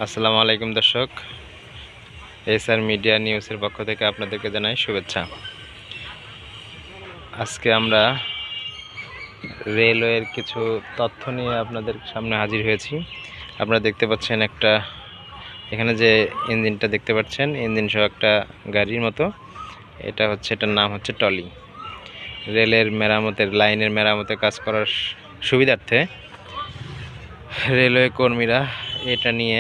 আসসালামু আলাইকুম দর্শক, এসআর মিডিয়া নিউজের পক্ষ থেকে আপনাদেরকে জানাই শুভেচ্ছা। আজকে আমরা রেলওয়ের কিছু তথ্য নিয়ে আপনাদের সামনে হাজির হয়েছি। আপনারা দেখতে পাচ্ছেন এখানে যে ইঞ্জিনটা দেখতে পাচ্ছেন, ইঞ্জিন সহ একটা গাড়ির মতো, এটার নাম হচ্ছে টলি। রেলের মেরামতের লাইনের মেরামতের কাজ করার সুবিধার্থে রেলওয়ে কর্মীরা এটা নিয়ে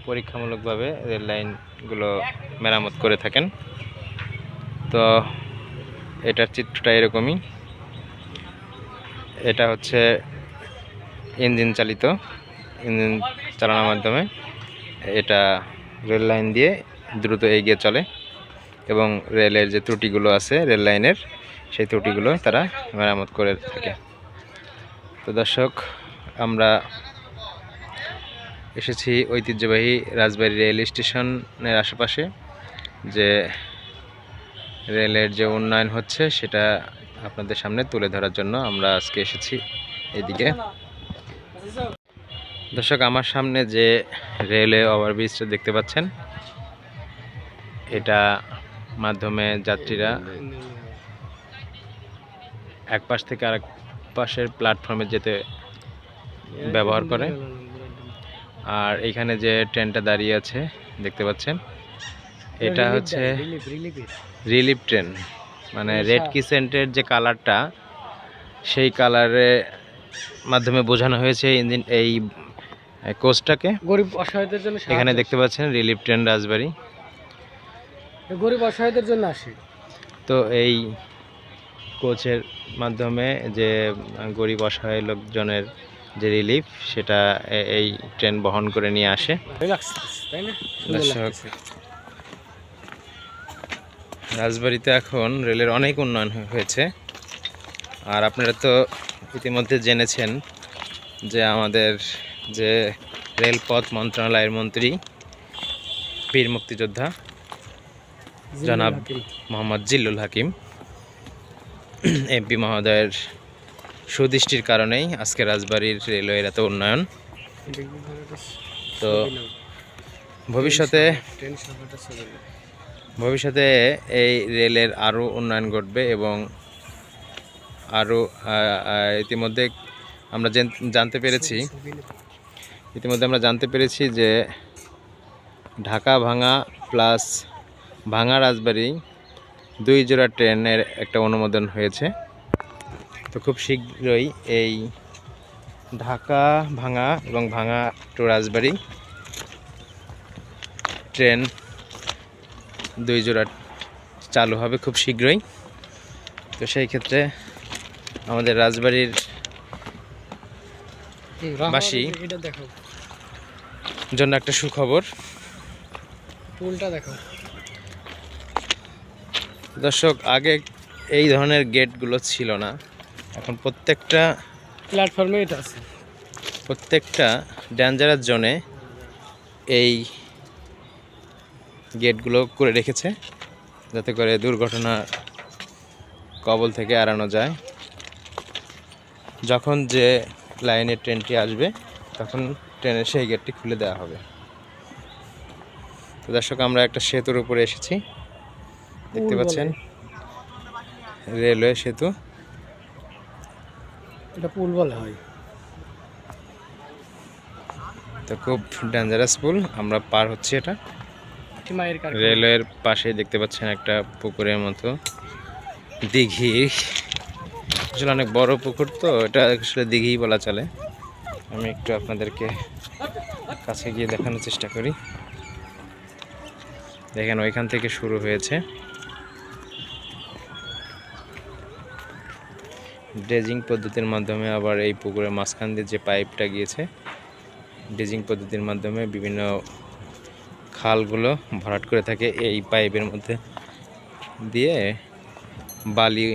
পরীক্ষামূলকভাবে রেল লাইনগুলো মেরামত করে থাকেন। তো এটার চিত্রটা এরকমই। এটা হচ্ছে ইঞ্জিন চালিত, ইঞ্জিন চালানোর মাধ্যমে এটা রেল লাইন দিয়ে দ্রুত এগিয়ে চলে এবং রেলের যে ত্রুটিগুলো আছে রেল লাইনের, সেই ত্রুটিগুলো তারা মেরামত করে থাকে। তো দর্শক, আমরা এসেছি ঐতিহ্যবাহী রাজবাড়ী রেল স্টেশনের আশেপাশে। যে রেলের যে উন্নয়ন হচ্ছে সেটা আপনাদের সামনে তুলে ধরার জন্য আমরা আজকে এসেছি এদিকে। দর্শক, আমার সামনে যে রেলওয়ে ওভারব্রিজটা দেখতে পাচ্ছেন, এটা মাধ্যমে যাত্রীরা এক পাশ থেকে আরেক পাশের প্ল্যাটফর্মে যেতে ব্যবহার করে। আর এখানে যে ট্রেনটা দাঁড়িয়ে আছে দেখতে পাচ্ছেন, এটা হচ্ছে রিলিফ ট্রেন। মানে রেড ক্রিসেন্টের যে কালারটা, সেই কালারের মাধ্যমে বোঝানো হয়েছে ইঞ্জিন এই কোচটাকে। গরিব অসহায়দের জন্য এখানে দেখতে পাচ্ছেন রিলিফ ট্রেন রাজবাড়ী, গরিব অসহায়দের জন্য আসে। তো এই কোচের মাধ্যমে যে গরিব অসহায় লোকজনের যে রিলিফ, সেটা এই ট্রেন বহন করে নিয়ে আসে। দর্শক, রাজবাড়িতে এখন রেলের অনেক উন্নয়ন হয়েছে। আর আপনারা তো ইতিমধ্যে জেনেছেন যে আমাদের যে রেলপথ মন্ত্রণালয়ের মন্ত্রী বীর মুক্তিযোদ্ধা জনাব মোহাম্মদ জিল্লুল হাকিম এমপি মহোদয়ের সুদৃষ্টির কারণেই আজকে রাজবাড়ির রেলওয়ের এত উন্নয়ন। তো ভবিষ্যতে এই রেলের আরও উন্নয়ন ঘটবে এবং আরও ইতিমধ্যে আমরা জানতে পেরেছি যে ঢাকা ভাঙা প্লাস ভাঙা রাজবাড়ী 2 জোড়া ট্রেনের একটা অনুমোদন হয়েছে। তো খুব শীঘ্রই এই ঢাকা ভাঙা এবং ভাঙা টু রাজবাড়ী ট্রেন 2 জোড়া চালু হবে খুব শীঘ্রই। তো সেই ক্ষেত্রে আমাদের রাজবাড়ির বাসী জন্য একটা সুখবর। দর্শক, আগে এই ধরনের গেটগুলো ছিল না, এখন প্রত্যেকটা প্ল্যাটফর্মে এটা আছে। প্রত্যেকটা ডেঞ্জারাস জোনে এই গেটগুলো করে রেখেছে, যাতে করে দুর্ঘটনার কবল থেকে এড়ানো যায়। যখন যে লাইনের ট্রেনটি আসবে তখন ট্রেনের সেই গেটটি খুলে দেওয়া হবে। তো দর্শক, আমরা একটা সেতুর উপরে এসেছি, দেখতে পাচ্ছেন রেলওয়ে সেতু। এটা পুল বলা হয়। তো খুব ডেঞ্জারাস পুল, আমরা পার হচ্ছি এটা। রেলওয়ের পাশে দেখতে পাচ্ছেন একটা পুকুরের মতো দিঘি, আসলে অনেক বড় পুকুর, তো এটা আসলে দিঘি বলা চলে। আমি একটু আপনাদেরকে কাছে গিয়ে দেখানোর চেষ্টা করি। দেখেন, ওইখান থেকে শুরু হয়েছে ড্রেজিং পদ্ধতির মাধ্যমে, আবার এই পুকুরের মাঝখান দিয়ে যে পাইপটা গিয়েছে, ড্রেজিং পদ্ধতির মাধ্যমে বিভিন্ন খালগুলো ভরাট করে থাকে এই পাইপের মধ্যে দিয়ে, বালি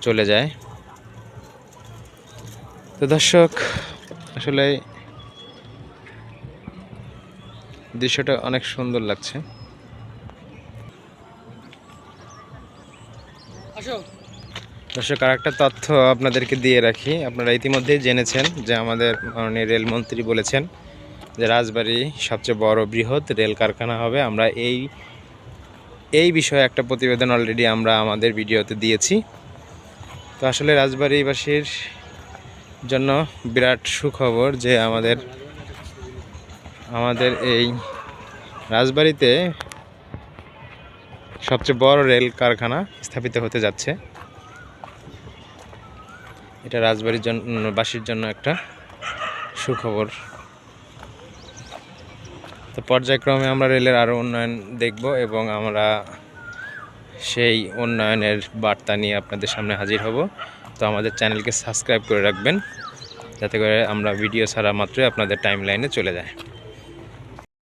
চলে যায়। তো দর্শক, আসলে দৃশ্যটা অনেক সুন্দর লাগছে। দর্শক, আর একটা তথ্য আপনাদেরকে দিয়ে রাখি। আপনারা ইতিমধ্যেই জেনেছেন যে আমাদের মাননীয় রেলমন্ত্রী বলেছেন যে রাজবাড়ী সবচেয়ে বড় বৃহৎ রেল কারখানা হবে। আমরা এই বিষয়ে একটা প্রতিবেদন অলরেডি আমরা আমাদের ভিডিওতে দিয়েছি। তো আসলে রাজবাড়ীবাসীর জন্য বিরাট সুখবর যে আমাদের এই রাজবাড়ীতে সবচেয়ে বড় রেল কারখানা স্থাপিত হতে যাচ্ছে। এটা রাজবাড়ীর বাসীর জন্য একটা সুখবর। তো পর্যায়ক্রমে আমরা রেলের আরও উন্নয়ন দেখব এবং আমরা সেই উন্নয়নের বার্তা নিয়ে আপনাদের সামনে হাজির হব। তো আমাদের চ্যানেলকে সাবস্ক্রাইব করে রাখবেন, যাতে করে আমরা ভিডিও ছাড়া মাত্রই আপনাদের টাইম লাইনে চলে যায়।